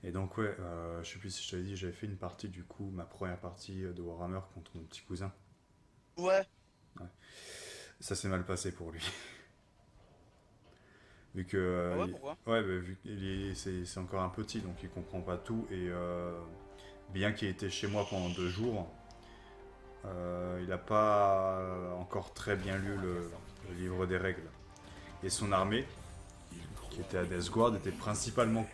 Et donc ouais, je sais plus si je t'avais dit, j'avais fait une partie du coup, ma première partie de Warhammer contre mon petit cousin. Ouais. Ouais. Ça s'est mal passé pour lui. Vu que, Ah ouais, pourquoi? ouais, bah, vu qu'il c'est encore un petit, donc il comprend pas tout. Et bien qu'il ait été chez moi pendant 2 jours, il n'a pas encore très bien lu le livre des règles. Et son armée, qui était à Death Guard, était principalement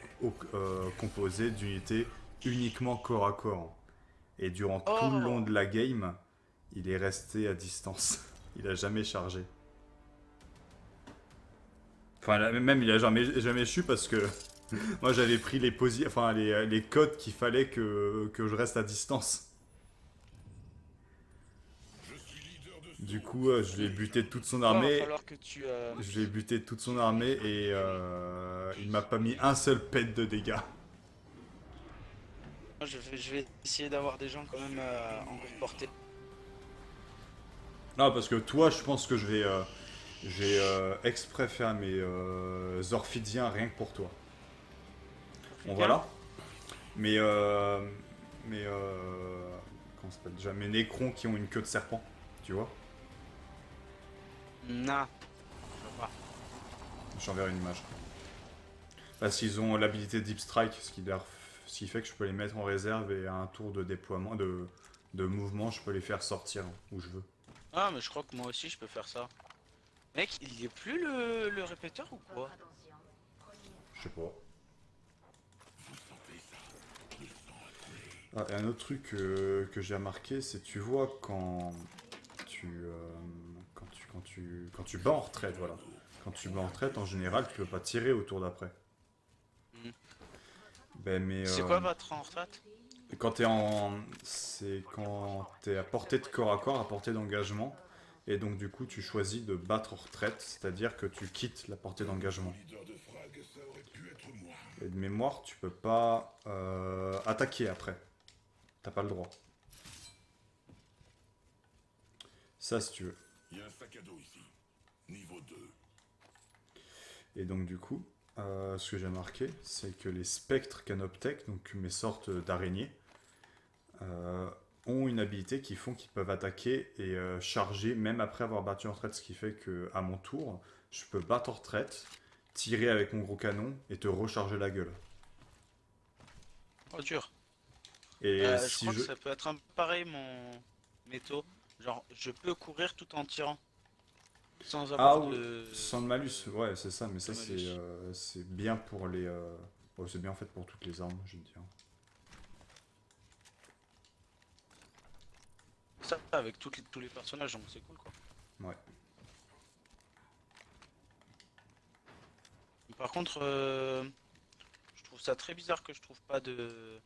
composée d'unités uniquement corps à corps. Et durant tout le long Oh! de la game, il est resté à distance. Il a jamais chargé. Enfin, même il a jamais su parce que moi j'avais pris enfin, les codes qu'il fallait que je reste à distance. Du coup, je l'ai buté de toute son Ouais, va armée. falloir que tu... Je l'ai buté de toute son armée et il m'a pas mis un seul pet de dégâts. Moi, je vais essayer d'avoir des gens quand même en courte portée. Non, parce que toi, je pense que je vais exprès faire mes Orphidiens rien que pour toi. Bon, Bien? voilà. Mais, mais comment ça s'appelle déjà? Mes Nécrons qui ont une queue de serpent, tu vois. Nah, je vois pas. J'enverrai une image. Parce qu'ils ont l'habilité Deep Strike, ce qui fait que je peux les mettre en réserve et à un tour de déploiement, de mouvement, je peux les faire sortir où je veux. Ah, mais je crois que moi aussi, je peux faire ça. Mec, il y est plus le répéteur ou quoi? Je sais pas. Ah, et un autre truc que j'ai remarqué, c'est tu vois tu, euh, quand tu bats en retraite, voilà. Quand tu bats en retraite, en général, tu peux pas tirer au tour d'après. Hmm. Ben mais C'est quoi votre en retraite? c'est quand t'es à portée de corps à corps, à portée d'engagement, et donc du coup tu choisis de battre en retraite, c'est-à-dire que tu quittes la portée d'engagement. Et de mémoire, tu peux pas attaquer après. T'as pas le droit. Ça si tu veux. Il y a un sac à dos ici. Niveau 2. Et donc du coup, ce que j'ai marqué, c'est que les spectres canoptech, donc mes sortes d'araignées, euh, ont une habilité qui font qu'ils peuvent attaquer et charger même après avoir battu en retraite, ce qui fait que à mon tour, je peux battre en retraite, tirer avec mon gros canon et te recharger la gueule. Oh, dur. Et Je si crois que je... ça peut être un peu pareil, mon métaux. Genre, je peux courir tout en tirant. Sans Ah, avoir sans le malus, ouais, c'est ça, mais ça de malus. c'est bien pour les... ouais, c'est bien en fait pour toutes les armes, je veux dire. Ça, avec tous les personnages, donc c'est cool, quoi. Ouais. Par contre, je trouve ça très bizarre que je trouve pas de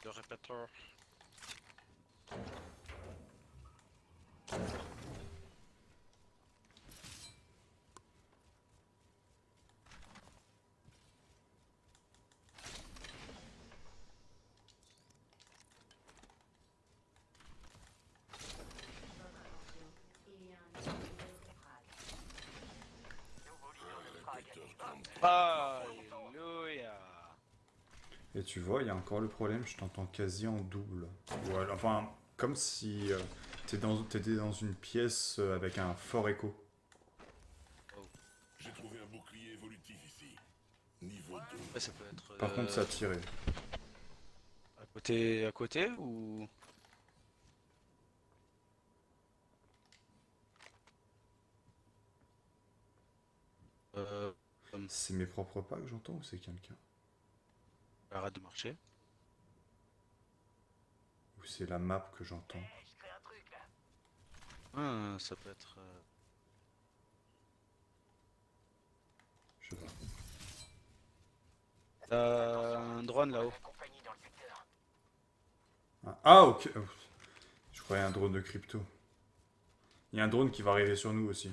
répéteur. Alléluia. Et tu vois, il y a encore le problème, je t'entends quasi en double. Enfin, comme si t'étais dans une pièce avec un fort écho. Oh. J'ai trouvé un bouclier évolutif ici. Niveau 2. Ouais, ça peut être Par contre, ça a tiré. à côté ou... Euh, C'est mes propres pas que j'entends ou c'est quelqu'un? arrête de marcher. Ou c'est la map que j'entends? Ah, ça peut être... Je sais pas. T'as un drone là-haut. Ok. Je croyais un drone de crypto. Il y a un drone qui va arriver sur nous aussi.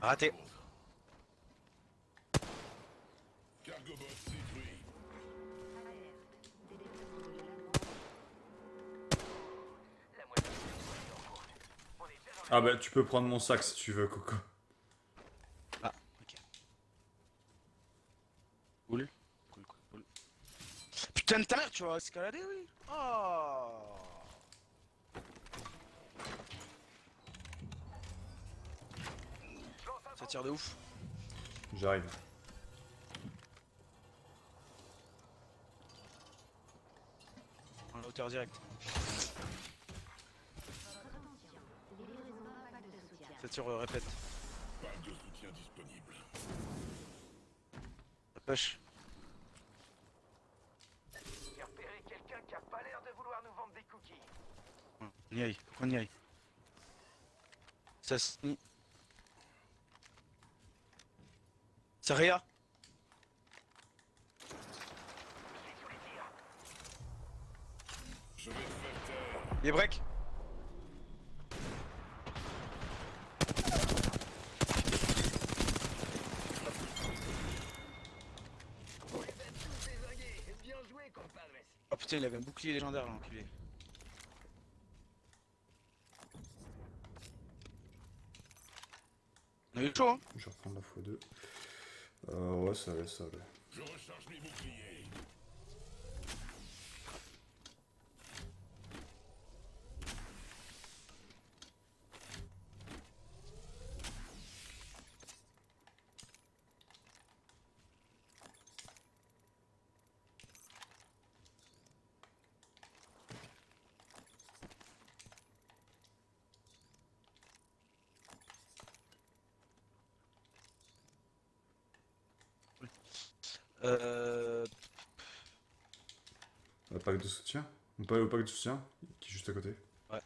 Raté. Cargo bot détruit. Ah bah tu peux prendre mon sac si tu veux, Coco. Ah, ok. Cool. Cool, cool, cool. Putain de ta mère, tu vas escalader, oui. Oh. Ça tire de ouf. J'arrive. En hauteur directe. Ça tire, répète. Pas de soutien disponible. La pêche. J'ai repéré quelqu'un qui a pas l'air de vouloir nous vendre des cookies. On y aille, faut qu'on y aille. Ça se... C'est Réa. Je suis sous les tirs. Je vais te faire taire. Il est break. Vous les êtes tous désingués. Bien joué, compadres. Oh putain, il avait un bouclier légendaire là, l'enculé. On a eu chaud, hein. Je vais reprendre la x2. Ouais, ça va, ça va. Je recharge mes boucliers. Euh... Le pack de soutien. On peut aller au pack de soutien, qui est juste à côté. Ouais.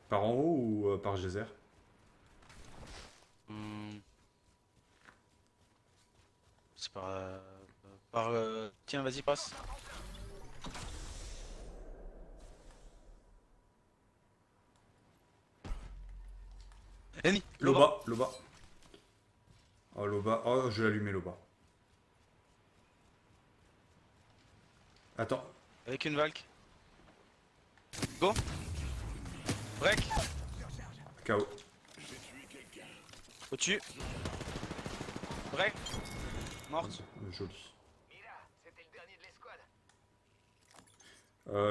Par en haut ou par geyser? C'est par... Tiens, vas-y, passe. Ennemi, Loba. Loba, Loba. Oh, Loba. Oh, je vais allumer Loba. Attends. Avec une valque. Go. Break. KO. J'ai tué quelqu'un. Au-dessus. Break. Morte. Joli. Mira, c'était le dernier de l'escouade.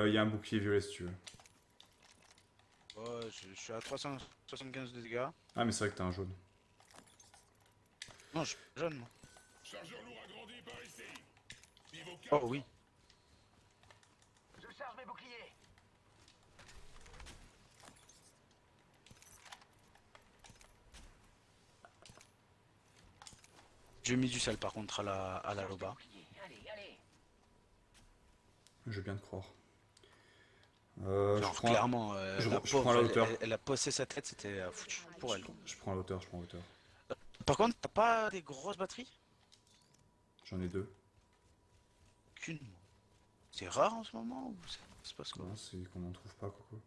Il y a un bouclier violet si tu veux. Ouais, je suis à 375 de dégâts. Ah, mais c'est vrai que t'as un jaune. Non, je suis pas jeune, moi. Chargeur lourd agrandi par ici. Niveau 4. Oh oui. Je charge mes boucliers. J'ai mis du sel par contre à la Loba. Boucliers. Allez, allez. Je veux bien te croire. Genre je prends, clairement, je la prends pauvre, la hauteur. elle a posé sa tête, c'était foutu pour elle. je prends la hauteur, je prends la hauteur. Par contre, t'as pas des grosses batteries? J'en ai deux. Qu'une. C'est rare en ce moment ou ça se passe quoi? Non, c'est qu'on n'en trouve pas, Coco.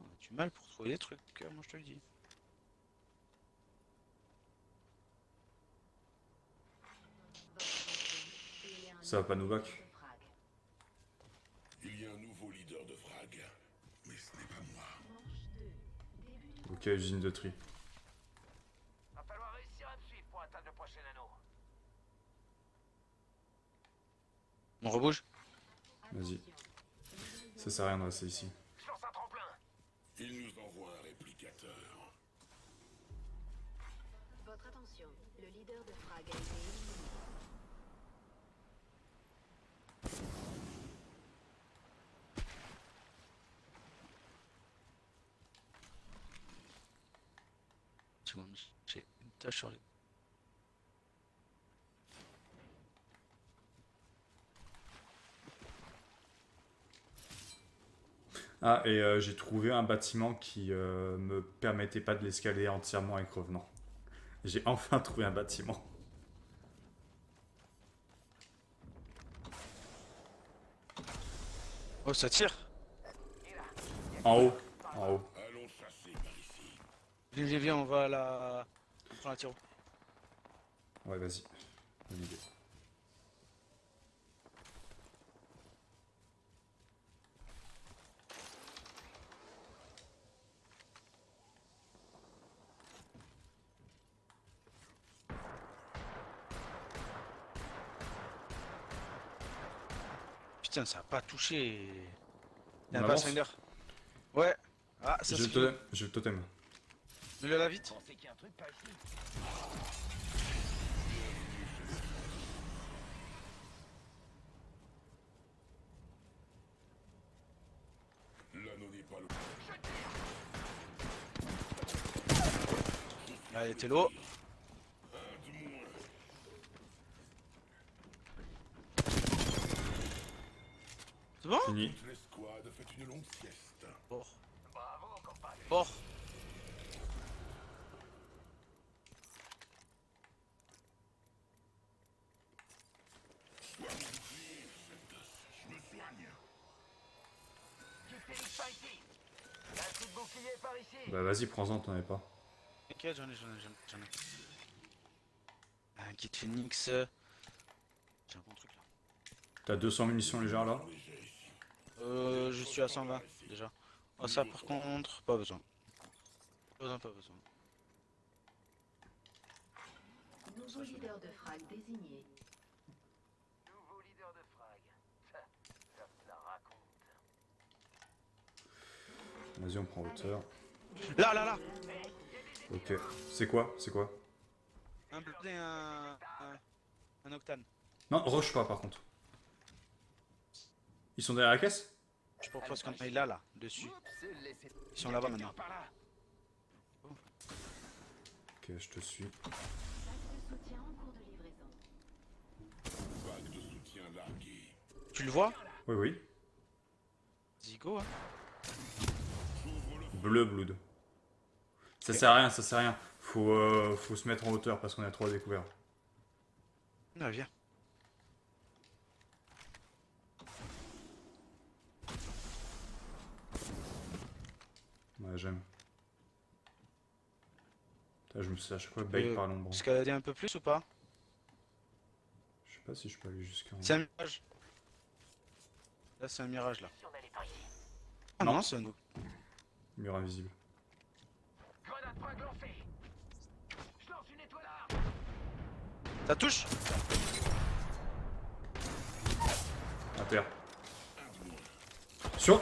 On a du mal pour trouver des trucs, moi je te le dis. Ça va pas nous back. Il y a un nouveau leader de frag. Mais ce n'est pas moi. Ok, usine de tri. Va falloir réussir à me suivre pour atteindre le prochain anneau. On rebouge? Vas-y. Ça sert à rien de rester ici. Je lance un tremplin. Il nous envoie un réplicateur. Votre attention, le leader de Frag a été éliminé. Seconde, j'ai une tâche sur les... Ah, et j'ai trouvé un bâtiment qui me permettait pas de l'escalader entièrement avec revenant. J'ai enfin trouvé un bâtiment. Oh, ça tire! En haut. En haut. Allons chasser par ici. Viens, on va à la... On prend la tiro. Ouais, vas-y. Bonne idée. Putain, ça a pas touché. On Y'a un avance. Pathfinder. Ouais. Ah, ça J'ai se le fait. totem. J'ai le totem. Mets-le là vite. Pensez qu'il y a un truc par ici? L'anneau n'est pas le... Allez, t'es l'eau. C'est bon? Fini. Toute l'escouade fait une longue sieste. Bon. Bravo, compagne. Bon. Je me soigne. Kit Phoenix par ici. Un coup de bouclier par ici. Bah vas-y, prends-en, t'en avais pas. T'inquiète, j'en ai. Un kit Phoenix. J'ai un bon truc là. T'as 200 munitions légères là. Je suis à 120 déjà. Oh, ça par contre, pas besoin. Pas besoin. Nouveau leader de frag désigné. Nouveau leader de frag. Ça me la raconte. Vas-y, on prend hauteur. Là. Ok. C'est quoi? C'est quoi? Un blindé, un octane. Non, rush pas par contre. Ils sont derrière la caisse? Je propose qu'on aille là, dessus. Ils sont là-bas maintenant. Par là. Ok, je te suis. Pack de soutien en cours de livraison. Vague de soutien largué. Tu le vois? Oui, oui. Zigo, hein. Bleu blood. Ça sert à rien, ça sert à rien. Faut se mettre en hauteur parce qu'on a trop à découvert. Ah, viens. Ouais, j'aime. Putain, je me suis à chaque fois bait par l'ombre. Escalader un peu plus ou pas? Je sais pas si je peux aller jusqu'à... C'est un mirage. Là, c'est un mirage là. Si on allait par ici. Ah Non. non, c'est un autre. Mur invisible. Grenade frag lancée. Je lance une étoilade. Ça touche? À terre. Sur.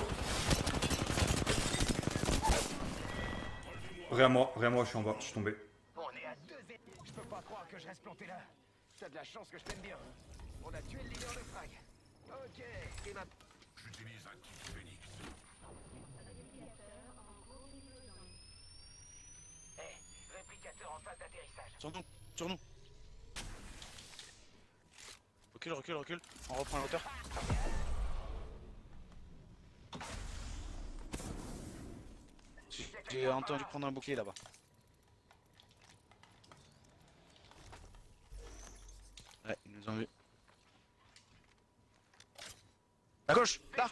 Rien à moi, je suis en bas, je suis tombé. On est à 2 et... Je peux pas croire que je reste planté là. T'as de la chance que je t'aime bien. On a tué le leader de frag. Ok, et maintenant... J'utilise un kit Phoenix. Réplicateur en phase d'atterrissage. Sur nous. Recule. On reprend la hauteur. J'ai entendu prendre un bouclier là-bas. Ouais, ils nous ont vu. À gauche, là.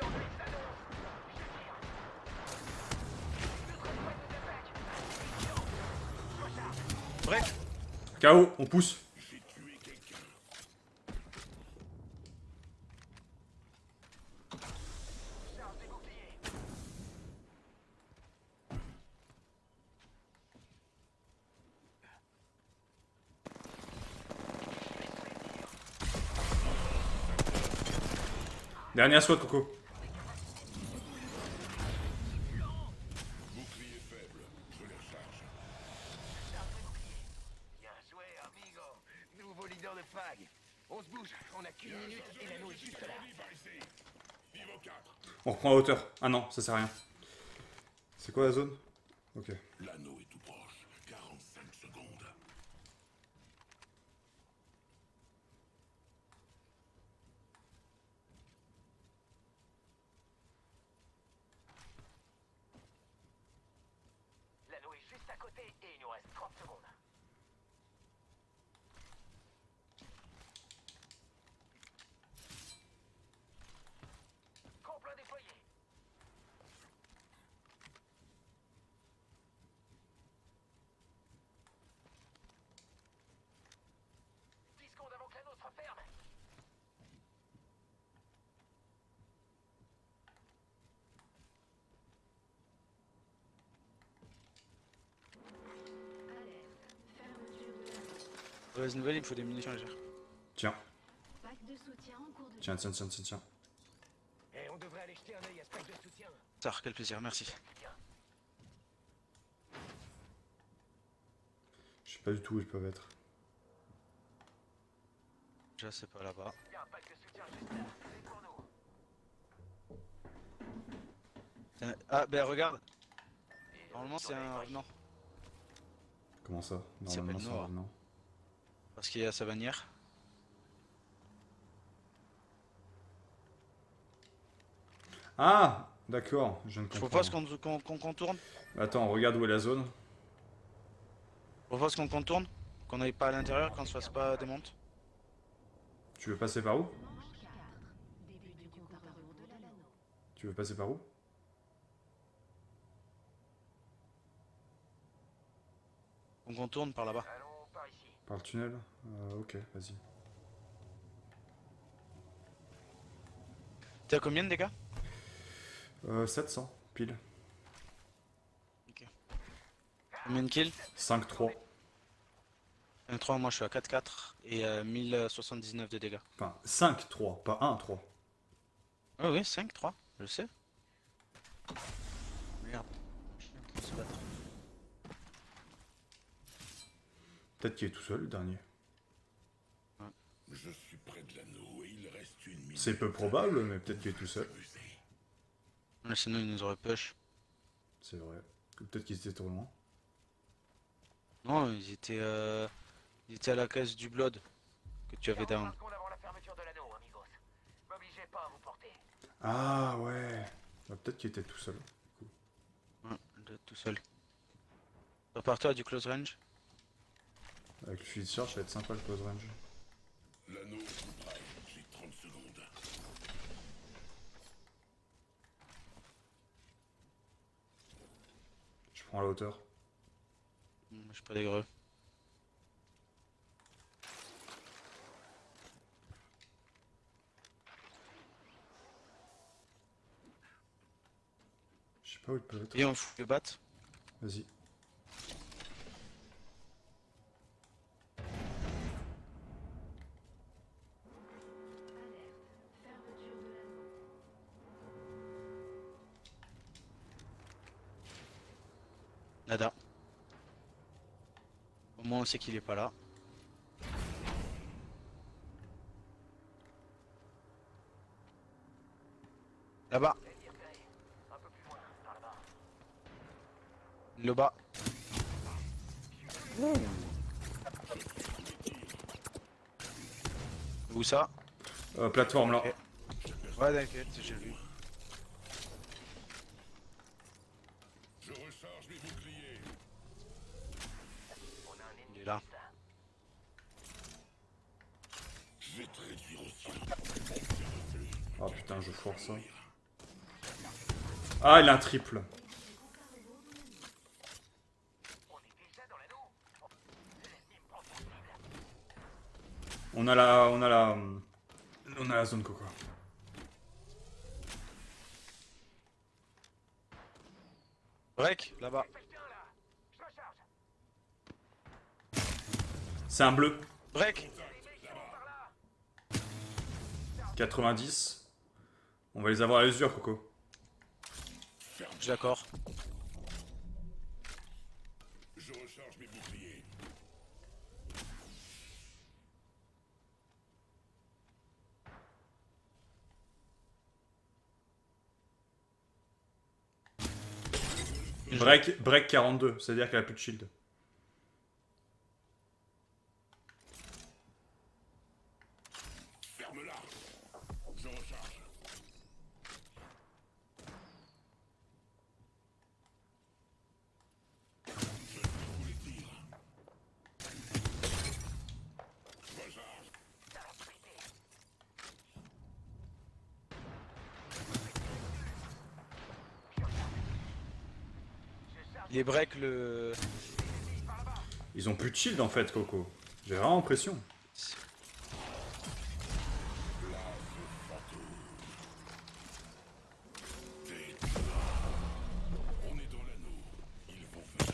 Break. KO, on pousse. Charge des boucliers. Dernier SWAT, Coco. Bouclier faible. Je les recharge. Charge des boucliers. Bien joué, amigo. Nouveau leader de frag. On se bouge. On a qu'une minute et l'anneau est juste là. Par ici. Niveau 4. On reprend la hauteur. Ah non, ça sert à rien. C'est quoi la zone? Ok. L'anneau est tout proche. 45 secondes. L'anneau est juste à côté et il nous reste 30 secondes. Complot déployé. Secondes avant que l'anneau se referme. Alerte. Fermeture de l'anneau. Mauvaise nouvelle, il me faut des munitions légères. Tiens, Pack de soutien en cours de tiens. aller jeter un œil à ce pack de soutien. Ça, quel plaisir, merci. Je sais pas du tout où ils peuvent être. Déjà, c'est pas là-bas. Il y a un pack de soutien juste là. C'est pour nous. Tiens, ah, ben regarde. Normalement, c'est un revenant. Comment ça? C'est Normalement, pas c'est noir. un revenant. Parce qu'il y a sa bannière. Ah! D'accord, je viens de Je comprendre. propose qu'on contourne. Attends, regarde où est la zone. Je propose qu'on contourne. Qu'on n'aille pas à l'intérieur, qu'on se fasse pas des montes. Tu veux passer par où? Manche 4. Début du compte à rebours de l'anneau. Tu veux passer par où? On contourne par là-bas. Allons par ici. Par le tunnel? Ok, vas-y. T'es à combien de dégâts? 700, pile. Combien de kills? 5-3. 3, moi je suis à 4-4 et 1079 de dégâts. Enfin, 5-3, pas 1-3. Ah oui, 5-3, je sais. Merde. Je suis en train de se battre. Peut-être qu'il est tout seul, le dernier. Je suis près de l'anneau et il reste une minute. C'est peu probable, mais peut-être qu'il est tout seul. Là, sinon il nous aurait push. C'est vrai. Peut-être qu'ils étaient trop loin. Non, ils étaient à la caisse du Blood que tu avais down. Avant la fermeture de l'anneau, amigos. M'obligez pas à vous porter. Ah ouais. Bah, peut-être qu'il était tout seul. Ouais, il doit être tout seul. Repars-toi à du close range. Avec le fusil de charge, ça va être sympa le close range. L'anneau tout près. J'ai 30 secondes. Je prends la hauteur. Je suis pas dégreux. Je sais pas où il peut être. Et on fout le bat. Vas-y. Fermeture de l'anneau. Nada. Au moins on sait qu'il est pas là. Là-bas. Un peu plus loin, par là-bas. Le bas. Où ça? Plateforme là. Ok. Ouais, t'inquiète, j'ai vu. Je recharge mes boucliers. On a un ennemi. Il est là. Je vais te réduire au ciel. Ah putain, je force ça. Ah, il a un triple. On est déjà dans l'anneau. L'ennemi me prend pour cible. On a la zone coco. Break, là-bas. Quelqu'un là. Je recharge. C'est un bleu. Break. 90. On va les avoir à l'usure, Coco. Je suis d'accord. Je recharge mes boucliers. Break 42, c'est-à-dire qu'elle a plus de shield. Ferme-la. Je recharge. Je défoule les tirs. Recharge. Il est break le... Ils ont plus de shield en fait, Coco. J'ai vraiment l'impression. On est dans l'anneau. Ils vont venir.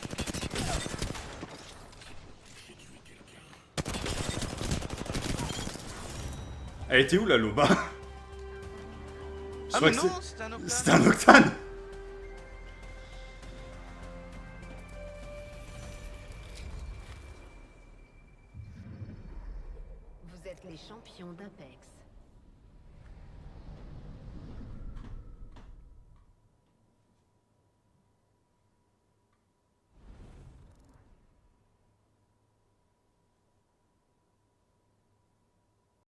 J'ai tué quelqu'un. Elle était où la Loba? C'est Ah vrai mais que non, c'était un Octane. c'était un Octane. Vous êtes les champions d'Apex.